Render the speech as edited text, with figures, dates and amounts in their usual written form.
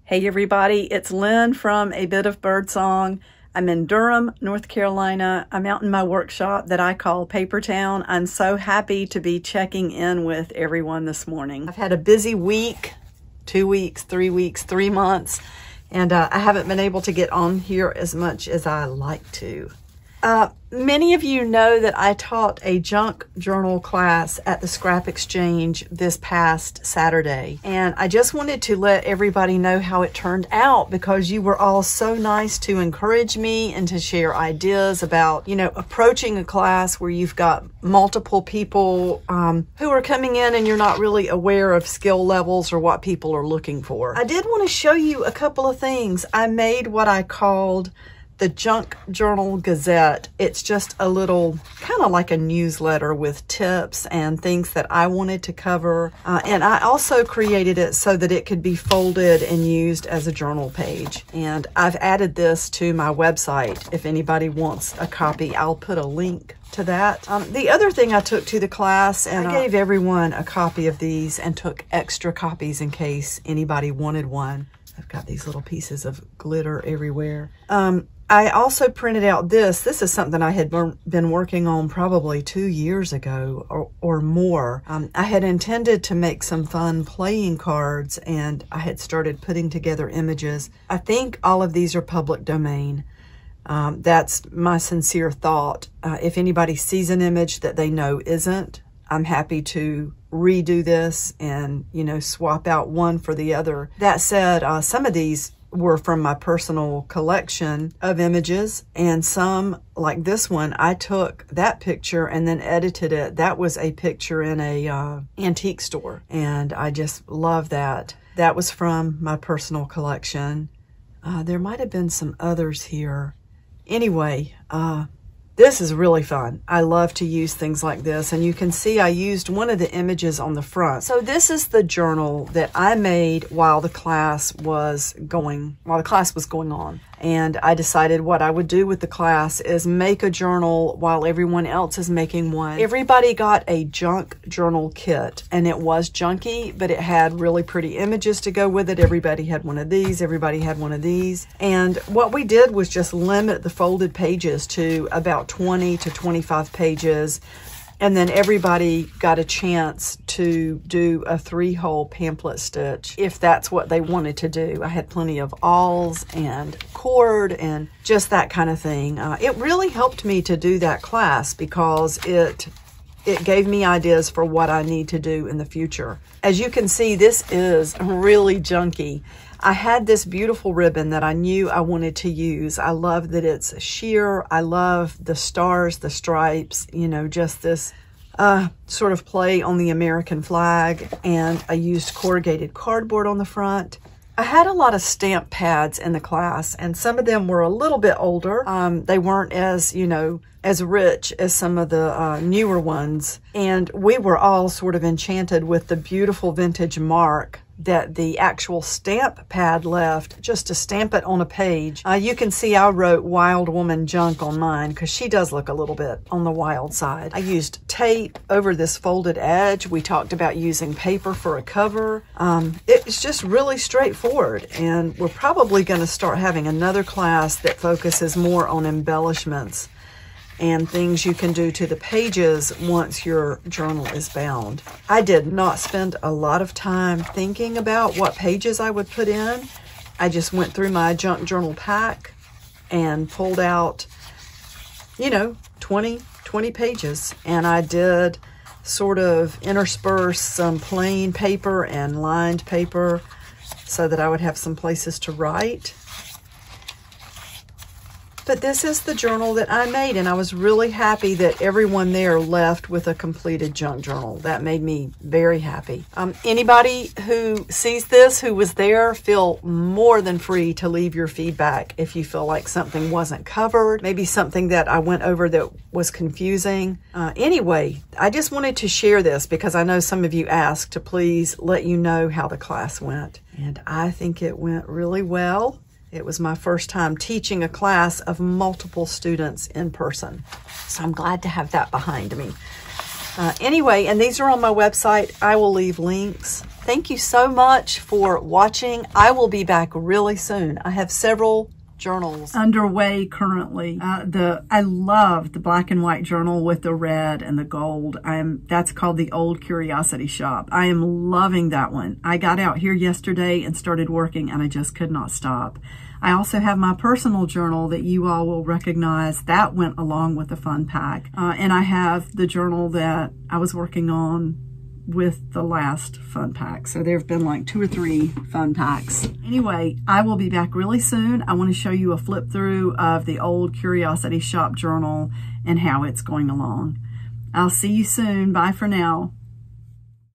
Hey everybody, it's Lynn from A Bit of Birdsong. I'm in Durham, North Carolina. I'm out in my workshop that I call Paper Town. I'm so happy to be checking in with everyone this morning. I've had a busy week, 2 weeks, 3 weeks, 3 months, and I haven't been able to get on here as much as I like to. Many of you know that I taught a junk journal class at the Scrap Exchange this past Saturday. And I just wanted to let everybody know how it turned out because you were all so nice to encourage me and to share ideas about, approaching a class where you've got multiple people who are coming in and you're not really aware of skill levels or what people are looking for. I did want to show you a couple of things. I made what I called the Junk Journal Gazette. It's just a little, kind of like a newsletter with tips and things that I wanted to cover. And I also created it so that it could be folded and used as a journal page. And I've added this to my website. If anybody wants a copy, I'll put a link to that. The other thing I took to the class, and I gave everyone a copy of these and took extra copies in case anybody wanted one. I've got these little pieces of glitter everywhere. I also printed out this. This is something I had been working on probably 2 years ago or more. I had intended to make some fun playing cards, and I had started putting together images. I think all of these are public domain. That's my sincere thought. If anybody sees an image that they know isn't, I'm happy to redo this and, swap out one for the other. That said, some of these were from my personal collection of images, and some, like this one, I took that picture and then edited it. That was a picture in a antique store, and I just love that. That was from my personal collection. There might have been some others here. Anyway, this is really fun. I love to use things like this, and you can see I used one of the images on the front. So this is the journal that I made while the class was going on. And I decided what I would do with the class is make a journal while everyone else is making one. Everybody got a junk journal kit, and it was junky, but it had really pretty images to go with it. Everybody had one of these, everybody had one of these. And what we did was just limit the folded pages to about 20 to 25 pages. And then everybody got a chance to do a 3-hole pamphlet stitch if that's what they wanted to do. I had plenty of awls and cord and just that kind of thing. It really helped me to do that class because it gave me ideas for what I need to do in the future. As you can see, this is really junky. I had this beautiful ribbon that I knew I wanted to use. I love that it's sheer. I love the stars, the stripes, just this sort of play on the American flag. And I used corrugated cardboard on the front. I had a lot of stamp pads in the class, and some of them were a little bit older. They weren't as, as rich as some of the newer ones. And we were all sort of enchanted with the beautiful vintage mark that the actual stamp pad left just to stamp it on a page. You can see I wrote Wild Woman Junk on mine because she does look a little bit on the wild side. I used tape over this folded edge. We talked about using paper for a cover. It's just really straightforward, and we're probably going to start having another class that focuses more on embellishments and things you can do to the pages once your journal is bound. I did not spend a lot of time thinking about what pages I would put in. I just went through my junk journal pack and pulled out, 20 pages. And I did sort of intersperse some plain paper and lined paper so that I would have some places to write. But this is the journal that I made, and I was really happy that everyone there left with a completed junk journal. That made me very happy. Anybody who sees this, who was there, feel more than free to leave your feedback if you feel like something wasn't covered, maybe something that I went over that was confusing. Anyway, I just wanted to share this because I know some of you asked to please let you know how the class went. And I think it went really well. It was my first time teaching a class of multiple students in person. So I'm glad to have that behind me. Anyway, and these are on my website. I will leave links. Thank you so much for watching. I will be back really soon. I have several journals underway currently. I love the black and white journal with the red and the gold. That's called the Old Curiosity Shop. I am loving that one. I got out here yesterday and started working, and I just could not stop. I also have my personal journal that you all will recognize. That went along with the fun pack. And I have the journal that I was working on with the last fun pack. So there have been like 2 or 3 fun packs. Anyway, I will be back really soon. I want to show you a flip through of the Old Curiosity Shop journal and how it's going along. I'll see you soon. Bye for now.